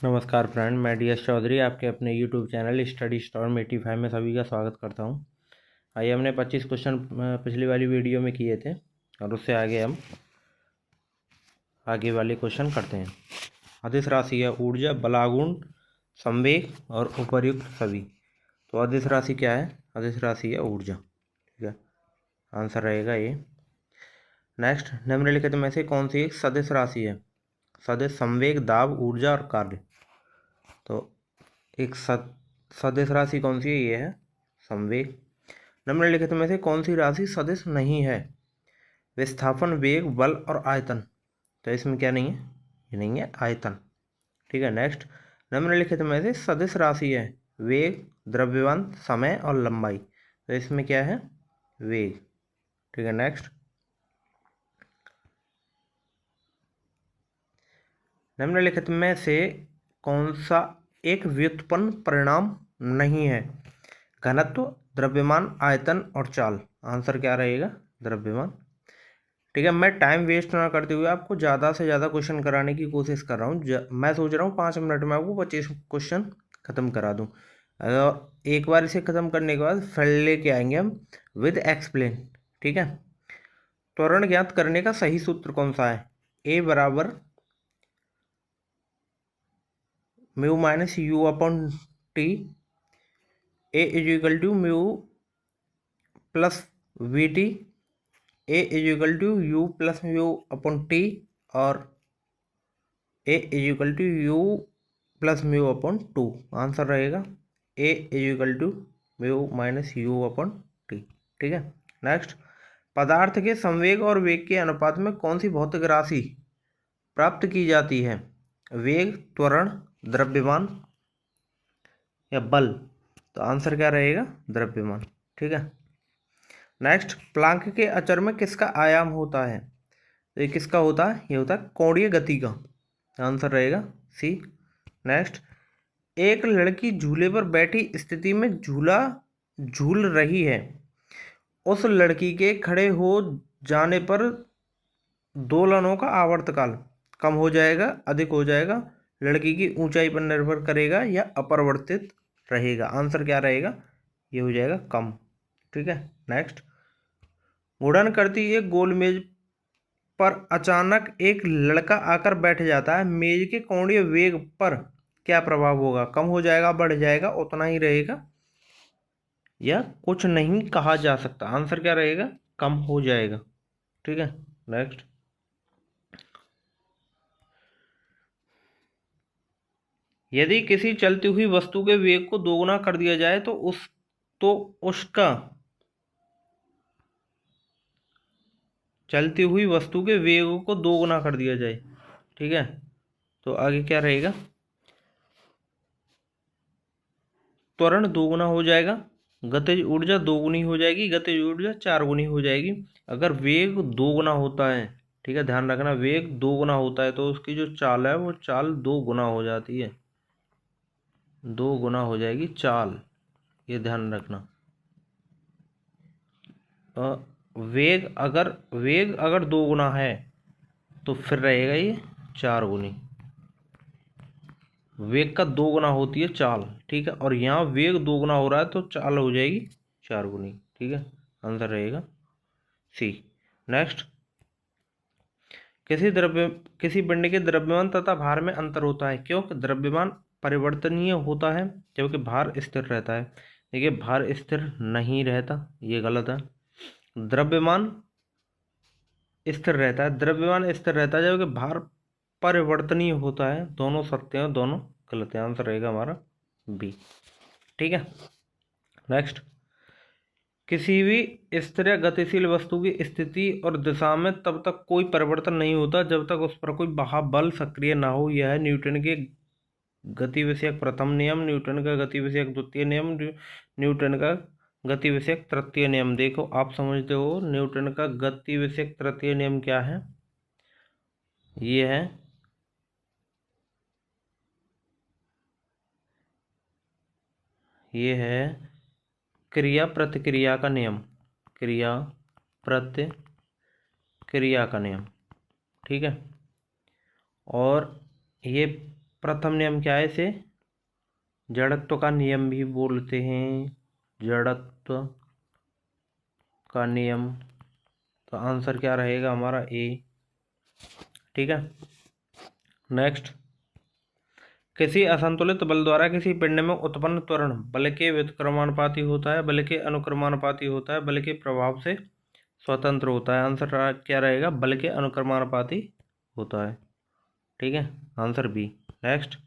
नमस्कार फ्रेंड, मैं DS चौधरी आपके अपने YouTube चैनल स्टडी स्टॉर्म 85 में सभी का स्वागत करता हूं। आइए, हमने 25 क्वेश्चन पिछली वाली वीडियो में किए थे और उससे आगे हम आगे वाले क्वेश्चन करते हैं। अदिश राशि है ऊर्जा, बलागुण, संवेग और उपर्युक्त सभी। तो अदिश राशि क्या है? अदिश राशि है ऊर्जा। ठीक है, आंसर रहेगा ये। नेक्स्ट, निम्नलिखित में से कौन सी एक सदिश राशि है? सदिश संवेग, दाब, ऊर्जा और कार्य। तो एक सदिश राशि कौन सी है? ये है संवेग। निम्नलिखित में से कौन सी राशि सदिश नहीं है? विस्थापन, वेग, बल और आयतन। तो इसमें क्या नहीं है? ये नहीं है आयतन। ठीक है। नेक्स्ट, निम्नलिखित में से सदिश राशि है वेग, द्रव्यमान, समय और लंबाई। तो इसमें क्या है? वेग। ठीक है। नेक्स्ट, निम्नलिखित में से कौन सा एक व्युत्पन्न परिणाम नहीं है? घनत्व, द्रव्यमान, आयतन और चाल। आंसर क्या रहेगा? द्रव्यमान। ठीक है। मैं टाइम वेस्ट ना करते हुए आपको ज़्यादा से ज़्यादा क्वेश्चन कराने की कोशिश कर रहा हूँ। मैं सोच रहा हूँ 5 मिनट में आपको 25 क्वेश्चन खत्म करा दूँ। अगर एक बार इसे खत्म करने के बाद फिर लेके आएंगे हम विद एक्सप्लेन। ठीक है। त्वरण ज्ञात करने का सही सूत्र कौन सा है? ए बराबर mu minus u upon t. A is equal to mu plus v t. A is equal to u plus mu upon t. और a is equal to u plus mu upon two. Answer रहेगा a is equal to mu minus u upon t. ठीक है। Next, पदार्थ के संवेग और वेग के अनुपात में कौन सी भौतिक राशि प्राप्त की जाती है? वेग, त्वरण, द्रव्यमान या बल। तो आंसर क्या रहेगा? द्रव्यमान। ठीक है। नेक्स्ट, प्लांक के अचर में किसका आयाम होता है? तो ये किसका होता है? ये होता है कोणीय गति का। आंसर रहेगा सी। नेक्स्ट, एक लड़की झूले पर बैठी स्थिति में झूला झूल रही है। उस लड़की के खड़े हो जाने पर दोलनों का आवर्तकाल कम हो जाएगा, अधिक हो जाएगा, लड़की की ऊंचाई पर निर्भर करेगा या अपरिवर्तित रहेगा। आंसर क्या रहेगा? ये हो जाएगा कम। ठीक है। नेक्स्ट, घूर्णन करती एक गोल मेज पर अचानक एक लड़का आकर बैठ जाता है। मेज के कोणीय वेग पर क्या प्रभाव होगा? कम हो जाएगा, बढ़ जाएगा, उतना ही रहेगा या कुछ नहीं कहा जा सकता। आंसर क्या रहेगा? कम हो जाएगा। ठीक है। नेक्स्ट, यदि किसी चलती हुई वस्तु के वेग को दोगुना कर दिया जाए तो उसका चलती हुई वस्तु के वेग को दोगुना कर दिया जाए। ठीक है। तो आगे क्या रहेगा? त्वरण दोगुना हो जाएगा, गतिज ऊर्जा दोगुनी हो जाएगी, गतिज ऊर्जा 4 गुनी हो जाएगी। अगर वेग दोगुना होता है, ठीक है, ध्यान रखना, वेग दोगुना होता है तो उसकी जो चाल है वो चाल 2 गुना हो जाती है। 2 गुना हो जाएगी चाल, ये ध्यान रखना। वेग अगर 2 गुना है तो फिर रहेगा ये 4 गुनी। वेग का 2 गुना होती है चाल। ठीक है। और यहाँ वेग 2 गुना हो रहा है तो चाल हो जाएगी 4 गुनी। ठीक है। आंसर रहेगा सी। नेक्स्ट, किसी पिंड के द्रव्यमान तथा भार में अंतर होता है। क्योंकि द्रव्यमान परिवर्तनीय होता है जबकि भार स्थिर रहता है। देखिए, भार स्थिर नहीं रहता, ये गलत है। द्रव्यमान स्थिर रहता है, द्रव्यमान स्थिर रहता है जबकि भार परिवर्तनीय होता है। दोनों सत्य हैं, दोनों गलत है। आंसर रहेगा हमारा बी। ठीक है। नेक्स्ट, किसी भी स्थिर या गतिशील वस्तु की स्थिति और दिशा में तब तक कोई परिवर्तन नहीं होता जब तक उस पर कोई बाह्य बल सक्रिय ना हो। यह है न्यूटन के गति विषयक प्रथम नियम, न्यूटन का गति विषयक द्वितीय नियम, न्यूटन का गति विषयक तृतीय नियम। देखो, आप समझते हो न्यूटन का गति विषयक तृतीय नियम क्या है? ये है क्रिया प्रतिक्रिया का नियम। क्रिया प्रतिक्रिया का नियम। ठीक है। और ये प्रथम नियम क्या है? इसे जड़त्व का नियम भी बोलते हैं, जड़त्व का नियम। तो आंसर क्या रहेगा हमारा? ए। ठीक है। नेक्स्ट, किसी असंतुलित बल द्वारा किसी पिंड में उत्पन्न त्वरण बल के व्युत्क्रमानुपाती होता है, बल के अनुक्रमानुपाती होता है, बल के प्रभाव से स्वतंत्र होता है। आंसर क्या रहेगा? बल के अनुक्रमानुपाती होता है। ठीक है, आंसर बी। नेक्स्ट,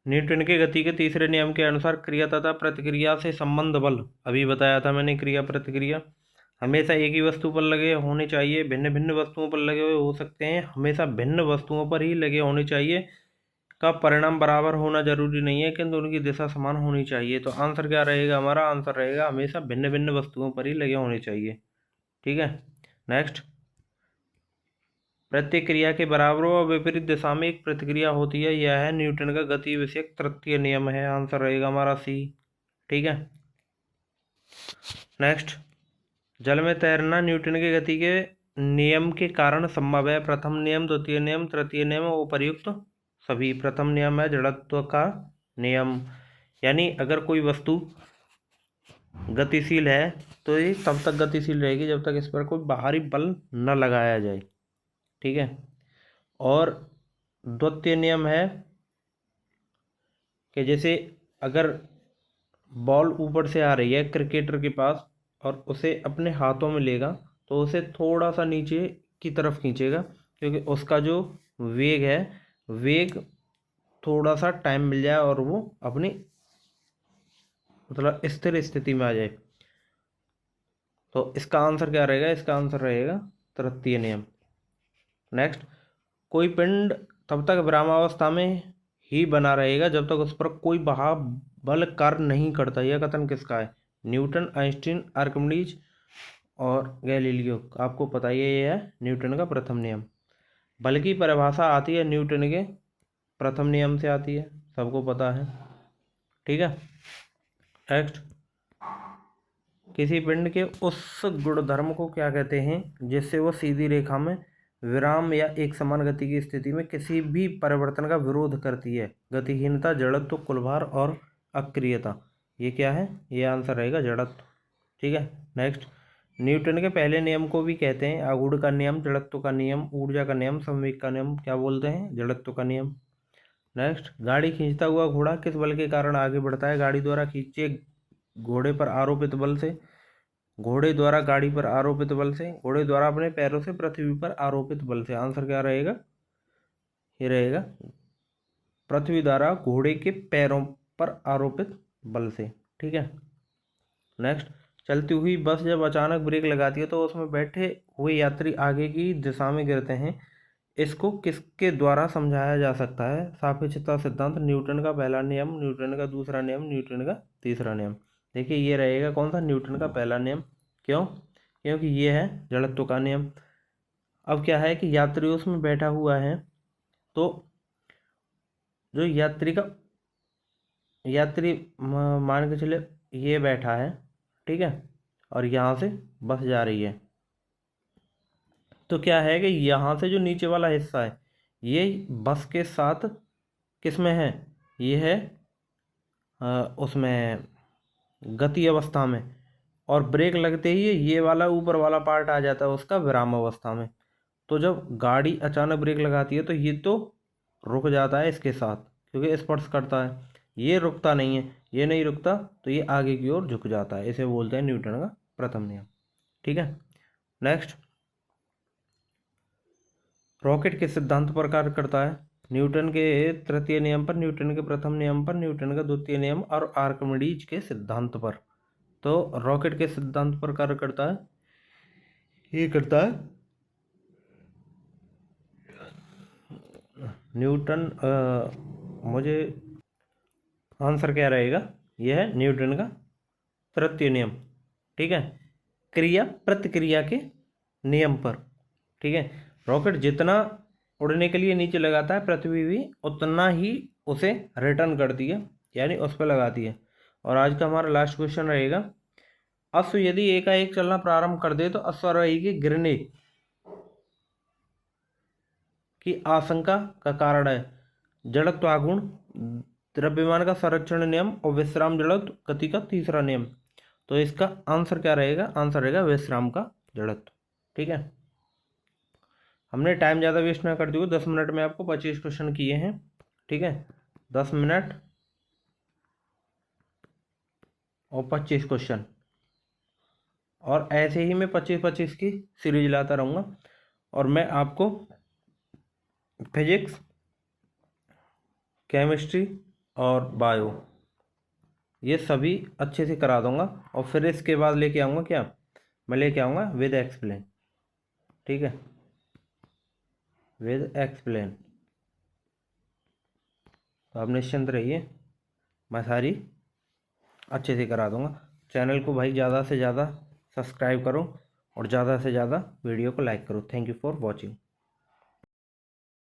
न्यूटन के गति के तीसरे नियम के अनुसार क्रिया तथा प्रतिक्रिया से संबंध बल, अभी बताया था मैंने, क्रिया प्रतिक्रिया हमेशा एक ही वस्तु पर लगे होने चाहिए, भिन्न भिन्न वस्तुओं पर लगे हुए हो सकते हैं, हमेशा भिन्न वस्तुओं पर ही लगे होने चाहिए, का परिणाम बराबर होना जरूरी नहीं है, किंतु उनकी दिशा समान होनी चाहिए। तो आंसर क्या रहेगा हमारा? आंसर रहेगा हमेशा भिन्न भिन्न वस्तुओं पर ही लगे होने चाहिए। ठीक है। नेक्स्ट, प्रत्येक क्रिया के बराबर व विपरीत दिशा में एक प्रतिक्रिया होती है, यह है न्यूटन का गति विषयक तृतीय नियम है। आंसर रहेगा हमारा सी। ठीक है। नेक्स्ट, जल में तैरना न्यूटन के गति के नियम के कारण संभव है। प्रथम नियम, द्वितीय नियम, तृतीय नियम, उपर्युक्त सभी। प्रथम नियम है जड़त्व का नियम, यानी अगर कोई वस्तु गतिशील है तो ये तब तक गतिशील रहेगी जब तक इस पर कोई बाहरी बल न लगाया जाए। ठीक है। और द्वितीय नियम है कि जैसे अगर बॉल ऊपर से आ रही है क्रिकेटर के पास और उसे अपने हाथों में लेगा तो उसे थोड़ा सा नीचे की तरफ खींचेगा, क्योंकि उसका जो वेग है, वेग थोड़ा सा टाइम मिल जाए और वो अपनी मतलब स्थिर स्थिति में आ जाए। तो इसका आंसर क्या रहेगा? इसका आंसर रहेगा तृतीय नियम। नेक्स्ट, कोई पिंड तब तक विरामावस्था में ही बना रहेगा जब तक उस पर कोई बहाव बल कार्य नहीं करता। यह कथन किसका है? न्यूटन, आइंस्टीन, आर्किमिडीज और गैलीलियो। आपको पता ही है, ये है न्यूटन का प्रथम नियम। बल की परिभाषा आती है न्यूटन के प्रथम नियम से आती है, सबको पता है। ठीक है। नेक्स्ट, किसी पिंड के उस गुणधर्म को क्या कहते हैं जिससे वह सीधी रेखा में विराम या एक समान गति की स्थिति में किसी भी परिवर्तन का विरोध करती है? गतिहीनता, जड़त्व, कुलभार और अक्रियता। ये क्या है? ये आंसर रहेगा जड़त्व। ठीक है। नेक्स्ट, न्यूटन के पहले नियम को भी कहते हैं आघूर्ण का नियम, जड़त्व का नियम, ऊर्जा का नियम, संवेग का नियम। क्या बोलते हैं? जड़त्व का नियम। नेक्स्ट, गाड़ी खींचता हुआ घोड़ा किस बल के कारण आगे बढ़ता है? गाड़ी द्वारा खींचे घोड़े पर आरोपित बल से, घोड़े द्वारा गाड़ी पर आरोपित बल से, घोड़े द्वारा अपने पैरों से पृथ्वी पर आरोपित बल से। आंसर क्या रहेगा? ये रहेगा पृथ्वी द्वारा घोड़े के पैरों पर आरोपित बल से। ठीक है। नेक्स्ट, चलती हुई बस जब अचानक ब्रेक लगाती है तो उसमें बैठे हुए यात्री आगे की दिशा में गिरते हैं, इसको किसके द्वारा समझाया जा सकता है? सापेक्षता सिद्धांत, न्यूटन का पहला नियम, न्यूटन का दूसरा नियम, न्यूटन का तीसरा नियम। देखिए ये रहेगा कौन सा? न्यूटन का पहला नियम। क्यों? क्योंकि ये है जड़त्व का नियम। अब क्या है कि यात्री उसमें बैठा हुआ है, तो जो यात्री मान के चले ये बैठा है, ठीक है, और यहाँ से बस जा रही है, तो क्या है कि यहाँ से जो नीचे वाला हिस्सा है ये बस के साथ किस में है? ये है उसमें गति अवस्था में, और ब्रेक लगते ही ये वाला ऊपर वाला पार्ट आ जाता है उसका विराम अवस्था में। तो जब गाड़ी अचानक ब्रेक लगाती है तो ये तो रुक जाता है इसके साथ, क्योंकि स्पर्श करता है। ये रुकता नहीं है, ये नहीं रुकता, तो ये आगे की ओर झुक जाता है। इसे बोलते हैं न्यूटन का प्रथम नियम। ठीक है। नेक्स्ट, रॉकेट किस सिद्धांत पर कार्य करता है? न्यूटन के तृतीय नियम पर, न्यूटन के प्रथम नियम पर, न्यूटन का द्वितीय नियम और आर्किमिडीज के सिद्धांत पर। तो रॉकेट के सिद्धांत पर कार्य करता है, ये करता है न्यूटन। मुझे आंसर क्या रहेगा? यह है न्यूटन का तृतीय नियम। ठीक है, क्रिया प्रतिक्रिया के नियम पर। ठीक है, रॉकेट जितना उड़ने के लिए नीचे लगाता है, पृथ्वी भी उतना ही उसे रिटर्न करती है, यानी उस पर लगाती है। और आज का हमारा लास्ट क्वेश्चन रहेगा, अश्व यदि एकाएक चलना प्रारंभ कर दे तो अश्वारोही के गिरने की आशंका का कारण है जड़त्व आघूर्ण, द्रव्यमान का संरक्षण नियम और विश्राम जड़त्व गति का तीसरा नियम। तो इसका आंसर क्या रहेगा? आंसर रहेगा विश्राम का जड़त्व। ठीक है, हमने टाइम ज़्यादा वेस्ट ना करते हुए 10 मिनट में आपको 25 क्वेश्चन किए हैं। ठीक है, 10 मिनट और 25 क्वेश्चन, और ऐसे ही मैं 25-25 की सीरीज लाता रहूँगा। और मैं आपको फिजिक्स, केमिस्ट्री और बायो ये सभी अच्छे से करा दूंगा। और फिर इसके बाद लेके आऊँगा क्या? मैं लेके आऊँगा विद एक्सप्लेन। ठीक है, विद एक्सप्लेन। तो आप निश्चिंत रहिए, मैं सारी अच्छे से करा दूंगा। चैनल को भाई ज़्यादा से ज़्यादा सब्सक्राइब करो और ज़्यादा से ज़्यादा वीडियो को लाइक करो। Thank you for watching.